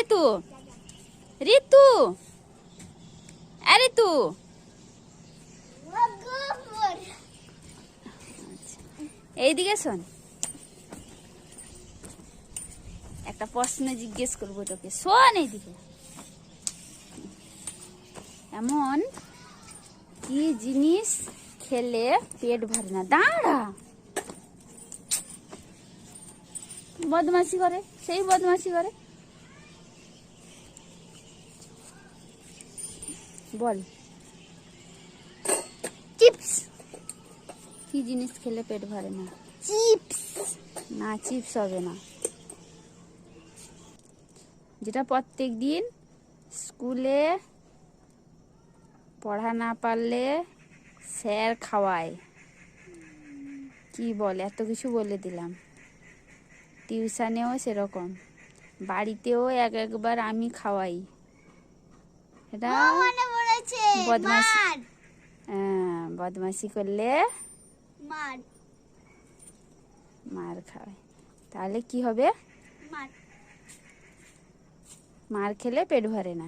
ঋতু, ঋতু, ঋতু, এইদিকে শোন, একটা প্রশ্ন জিজ্ঞেস করবো তোকে, শোন এইদিকে। এমন কি জিনিস খেলে পেট ভরে না? দাঁড়া, বদমাশি করে, সেই বদমাশি করে। বল। চিপস। কি জিনিস খেলে পেট ভরে না? চিপস। না, চিপস হবে না। যেটা প্রত্যেক দিন স্কুলে পড়া না পারলে স্যার খাওয়ায়। কি বল, এত কিছু বলে দিলাম। টিউশনেও সেরকম, বাড়িতেও একবার আমি খাওয়াই। এটা বদমাশি। হ্যাঁ, বদমাশি করলে মার খাওয়ায়। তাহলে কি হবে? মার খেলে পেট ভরে না।